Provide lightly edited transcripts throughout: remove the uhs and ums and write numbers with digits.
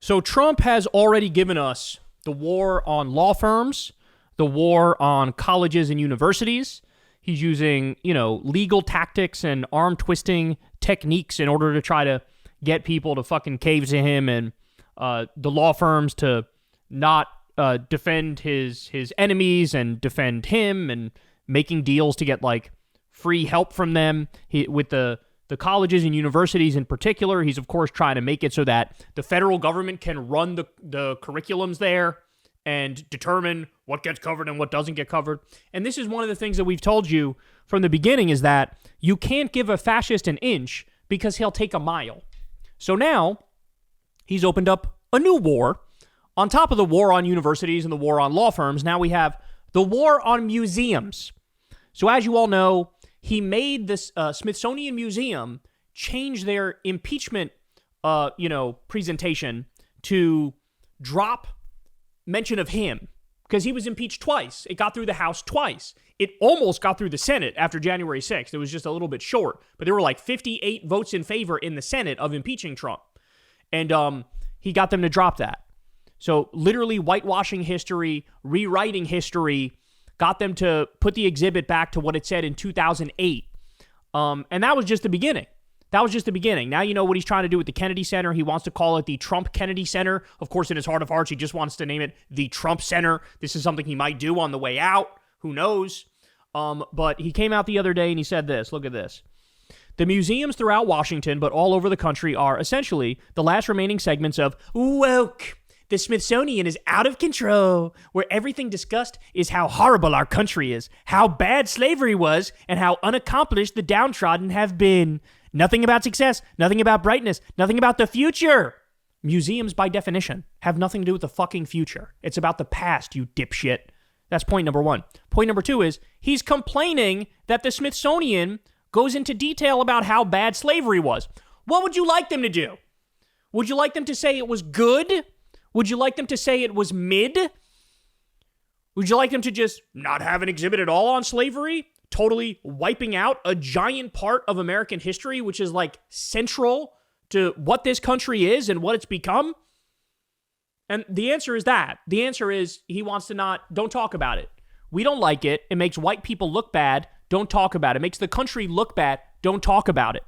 So Trump has already given us the war on law firms, the war on colleges and universities. He's using, legal tactics and arm twisting techniques in order to try to get people to fucking cave to him, and the law firms to not defend his enemies and defend him, and making deals to get like free help from them. With the colleges and universities in particular, he's of course trying to make it so that the federal government can run the curriculums there and determine what gets covered and what doesn't get covered. And this is one of the things that we've told you from the beginning, is that you can't give a fascist an inch because he'll take a mile. So now he's opened up a new war. On top of the war on universities and the war on law firms, now we have the war on museums. So as you all know, he made this Smithsonian Museum change their impeachment, presentation to drop mention of him, because he was impeached twice. It got through the House twice. It almost got through the Senate after January 6th. It was just a little bit short, but there were like 58 votes in favor in the Senate of impeaching Trump. And he got them to drop that. So literally whitewashing history, rewriting history, got them to put the exhibit back to what it said in 2008. And that was just the beginning. Now you know what he's trying to do with the Kennedy Center. He wants to call it the Trump Kennedy Center. Of course, in his heart of hearts, he just wants to name it the Trump Center. This is something he might do on the way out. Who knows? But he came out the other day and he said this. Look at this. The museums throughout Washington, but all over the country, are essentially the last remaining segments of woke. The Smithsonian is out of control, where everything discussed is how horrible our country is, how bad slavery was, and how unaccomplished the downtrodden have been. Nothing about success, nothing about brightness, nothing about the future. Museums, by definition, have nothing to do with the fucking future. It's about the past, you dipshit. That's point number one. Point number two is, he's complaining that the Smithsonian goes into detail about how bad slavery was. What would you like them to do? Would you like them to say it was good? Would you like them to say it was mid? Would you like them to just not have an exhibit at all on slavery? Totally wiping out a giant part of American history, which is like central to what this country is and what it's become? And the answer is that. The answer is he wants to don't talk about it. We don't like it. It makes white people look bad. Don't talk about it. It makes the country look bad. Don't talk about it.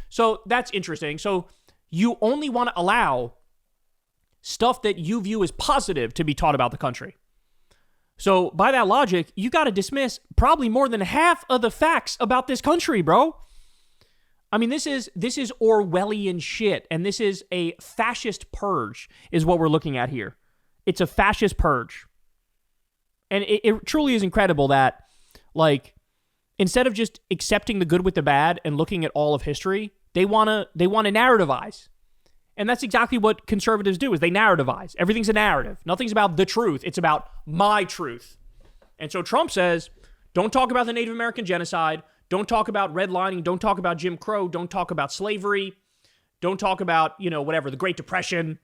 So that's interesting. So you only want to allow stuff that you view as positive to be taught about the country. So by that logic, you got to dismiss probably more than half of the facts about this country, bro. I mean, this is Orwellian shit, and this is a fascist purge is what we're looking at here. It's a fascist purge. And it truly is incredible that, like, instead of just accepting the good with the bad and looking at all of history, they want to narrativize. And that's exactly what conservatives do, is they narrativize. Everything's a narrative. Nothing's about the truth. It's about my truth. And so Trump says, don't talk about the Native American genocide. Don't talk about redlining. Don't talk about Jim Crow. Don't talk about slavery. Don't talk about, the Great Depression.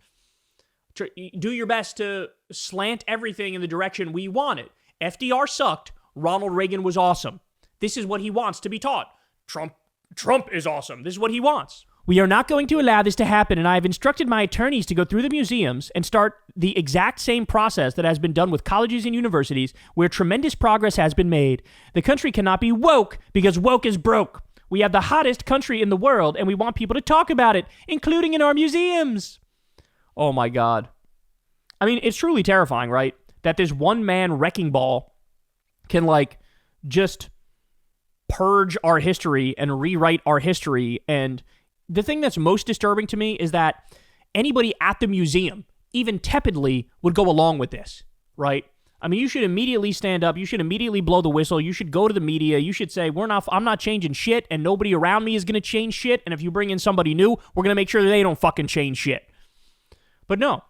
Do your best to slant everything in the direction we want it. FDR sucked. Ronald Reagan was awesome. This is what he wants to be taught. Trump is awesome. This is what he wants. We are not going to allow this to happen, and I have instructed my attorneys to go through the museums and start the exact same process that has been done with colleges and universities, where tremendous progress has been made. The country cannot be woke because woke is broke. We have the hottest country in the world, and we want people to talk about it, including in our museums. Oh my God. I mean, it's truly terrifying, right? That this one-man wrecking ball can, just purge our history and rewrite our history. And the thing that's most disturbing to me is that anybody at the museum, even tepidly, would go along with this, right? I mean, you should immediately stand up. You should immediately blow the whistle. You should go to the media. You should say, I'm not changing shit, and nobody around me is going to change shit. And if you bring in somebody new, we're going to make sure that they don't fucking change shit. But no.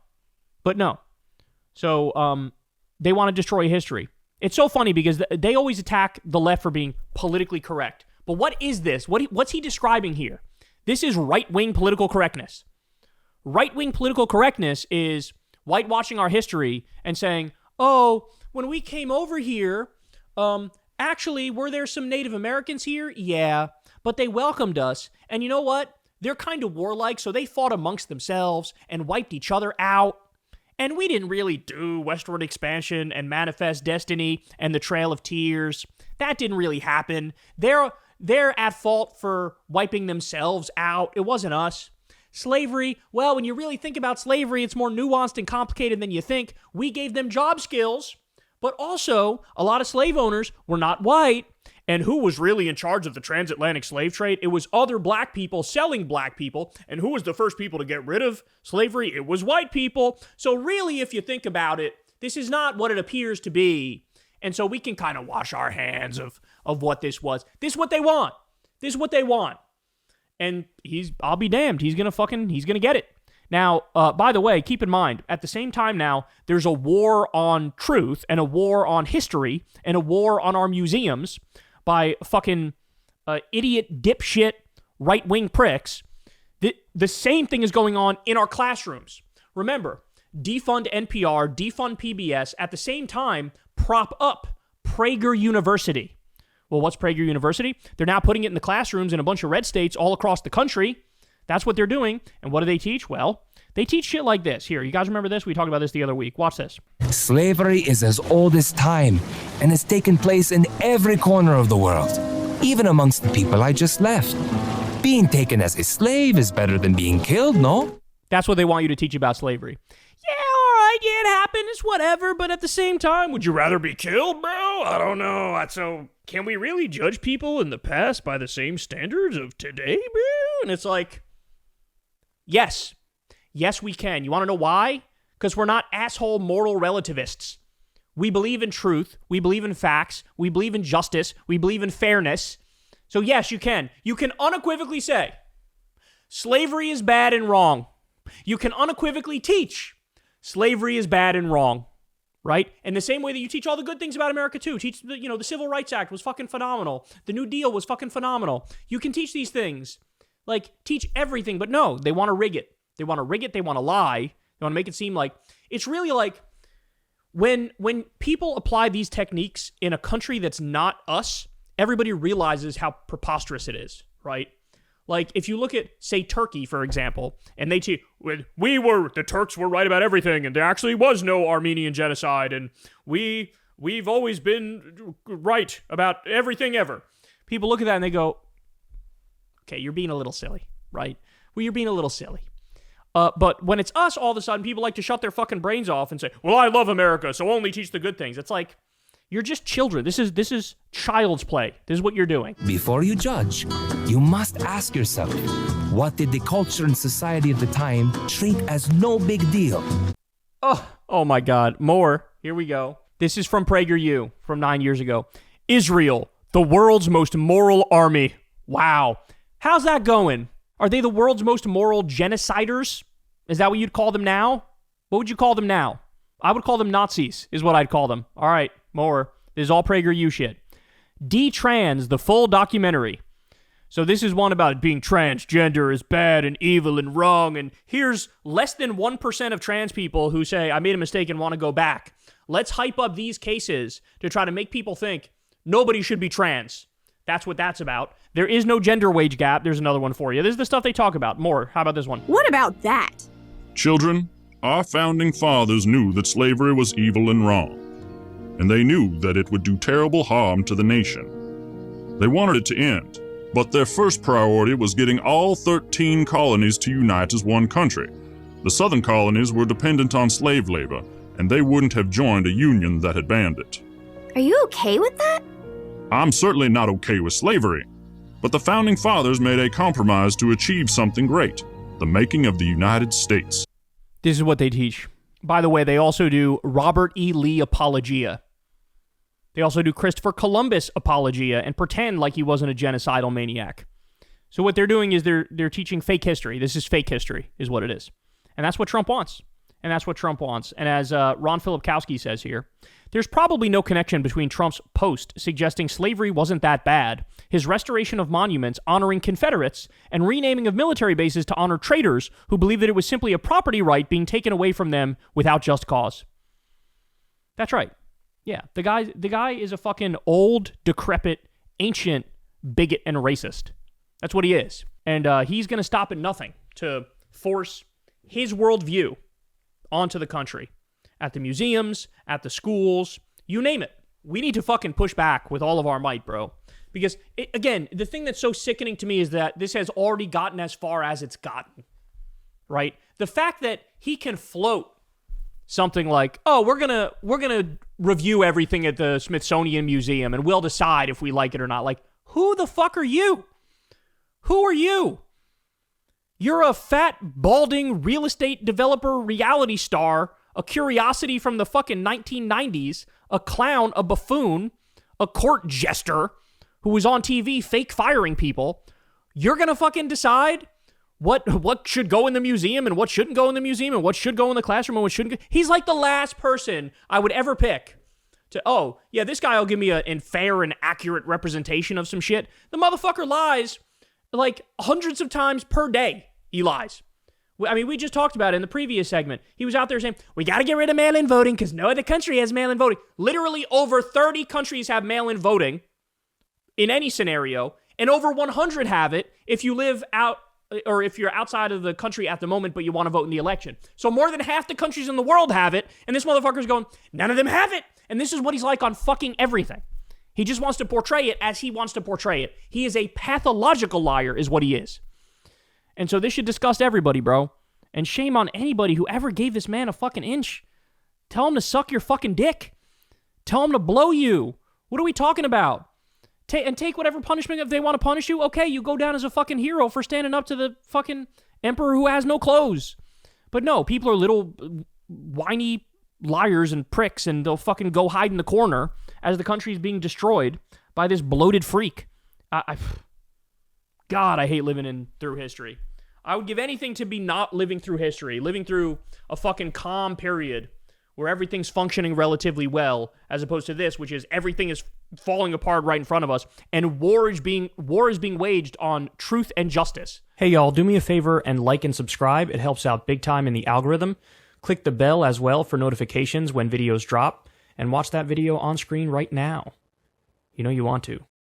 So they want to destroy history. It's so funny because they always attack the left for being politically correct. But what is this? What's he describing here? This is right-wing political correctness. Right-wing political correctness is whitewashing our history and saying, oh, when we came over here, actually, were there some Native Americans here? Yeah, but they welcomed us. And you know what? they're kind of warlike, so they fought amongst themselves and wiped each other out. And we didn't really do westward expansion and manifest destiny and the Trail of Tears. That didn't really happen. They're at fault for wiping themselves out. It wasn't us. Slavery, well, when you really think about slavery, it's more nuanced and complicated than you think. We gave them job skills, but also a lot of slave owners were not white. And who was really in charge of the transatlantic slave trade? It was other black people selling black people. And who was the first people to get rid of slavery? It was white people. So really, if you think about it, this is not what it appears to be. And so we can kind of wash our hands of what this was. This is what they want. This is what they want. And I'll be damned. He's going to get it. Now, by the way, keep in mind, at the same time now, there's a war on truth and a war on history and a war on our museums by fucking idiot, dipshit, right-wing pricks. The same thing is going on in our classrooms. Remember, defund NPR, defund PBS, at the same time, prop up Prager University. Well, what's Prager University? They're now putting it in the classrooms in a bunch of red states all across the country. That's what they're doing. And what do they teach? Well, they teach shit like this. Here, you guys remember this? We talked about this the other week. Watch this. Slavery is as old as time and has taken place in every corner of the world, even amongst the people I just left. Being taken as a slave is better than being killed, no? That's what they want you to teach about slavery. Yeah, all right, yeah, it happened, it's whatever, but at the same time, would you rather be killed, bro? I don't know. So, can we really judge people in the past by the same standards of today, bro? And it's like, yes. Yes, we can. You want to know why? Because we're not asshole moral relativists. We believe in truth. We believe in facts. We believe in justice. We believe in fairness. So yes, you can. You can unequivocally say, slavery is bad and wrong. You can unequivocally teach, slavery is bad and wrong, right? And the same way that you teach all the good things about America too. Teach, the Civil Rights Act was fucking phenomenal. The New Deal was fucking phenomenal. You can teach these things. Like, teach everything, but no, they want to rig it. They want to rig it. They want to lie. They want to make it seem like it's really like when people apply these techniques in a country that's not us, everybody realizes how preposterous it is, right? Like if you look at, say, Turkey, for example, and they teach, the Turks were right about everything, and there actually was no Armenian genocide, and we've always been right about everything ever. People look at that and they go, okay, you're being a little silly, right? Well, you're being a little silly. But when it's us, all of a sudden, people like to shut their fucking brains off and say, well, I love America, so only teach the good things. It's like, you're just children. This is child's play. This is what you're doing. Before you judge, you must ask yourself, what did the culture and society of the time treat as no big deal? Oh my God. More. Here we go. This is from PragerU from 9 years ago. Israel, the world's most moral army. Wow. How's that going? Are they the world's most moral genociders? Is that what you'd call them now? What would you call them now? I would call them Nazis, is what I'd call them. All right, more. This is all PragerU shit. D-Trans, the full documentary. So this is one about being transgender is bad and evil and wrong, and here's less than 1% of trans people who say, I made a mistake and want to go back. Let's hype up these cases to try to make people think nobody should be trans. That's what that's about. There is no gender wage gap. There's another one for you. This is the stuff they talk about. More. How about this one? What about that? Children, our founding fathers knew that slavery was evil and wrong, and they knew that it would do terrible harm to the nation. They wanted it to end, but their first priority was getting all 13 colonies to unite as one country. The southern colonies were dependent on slave labor, and they wouldn't have joined a union that had banned it. Are you okay with that? I'm certainly not okay with slavery, but the founding fathers made a compromise to achieve something great, the making of the United States. This is what they teach. By the way, they also do Robert E. Lee apologia. They also do Christopher Columbus apologia and pretend like he wasn't a genocidal maniac. So what they're doing is they're teaching fake history. This is fake history, is what it is. And that's what Trump wants. And that's what Trump wants. And as Ron Filipkowski says here, there's probably no connection between Trump's post suggesting slavery wasn't that bad, his restoration of monuments honoring Confederates, and renaming of military bases to honor traitors who believe that it was simply a property right being taken away from them without just cause. That's right. Yeah, the guy is a fucking old, decrepit, ancient bigot and racist. That's what he is. And he's going to stop at nothing to force his worldview onto the country. At the museums, at the schools, you name it. We need to fucking push back with all of our might, bro. Because, again, the thing that's so sickening to me is that this has already gotten as far as it's gotten, right? The fact that he can float something like, oh, we're gonna review everything at the Smithsonian Museum and we'll decide if we like it or not. Like, who the fuck are you? Who are you? You're a fat, balding real estate developer reality star, a curiosity from the fucking 1990s, a clown, a buffoon, a court jester who was on TV fake firing people. You're gonna fucking decide what should go in the museum and what shouldn't go in the museum and what should go in the classroom and what shouldn't go. He's like the last person I would ever pick to, oh, yeah, this guy will give me a fair and accurate representation of some shit. The motherfucker lies like hundreds of times per day. He lies. I mean, we just talked about it in the previous segment. He was out there saying, we got to get rid of mail-in voting because no other country has mail-in voting. Literally over 30 countries have mail-in voting in any scenario, and over 100 have it if you live out, or if you're outside of the country at the moment, but you want to vote in the election. So more than half the countries in the world have it, and this motherfucker's going, none of them have it. And this is what he's like on fucking everything. He just wants to portray it as he wants to portray it. He is a pathological liar is what he is. And so this should disgust everybody, bro. And shame on anybody who ever gave this man a fucking inch. Tell him to suck your fucking dick. Tell him to blow you. What are we talking about? Take whatever punishment. If they want to punish you, okay, you go down as a fucking hero for standing up to the fucking emperor who has no clothes. But no, people are little whiny liars and pricks, and they'll fucking go hide in the corner as the country is being destroyed by this bloated freak. God, I hate living through history. I would give anything to be not living through history, living through a fucking calm period where everything's functioning relatively well, as opposed to this, which is everything is falling apart right in front of us, and war is being waged on truth and justice. Hey y'all, do me a favor and like and subscribe. It helps out big time in the algorithm. Click the bell as well for notifications when videos drop, and watch that video on screen right now. You know you want to.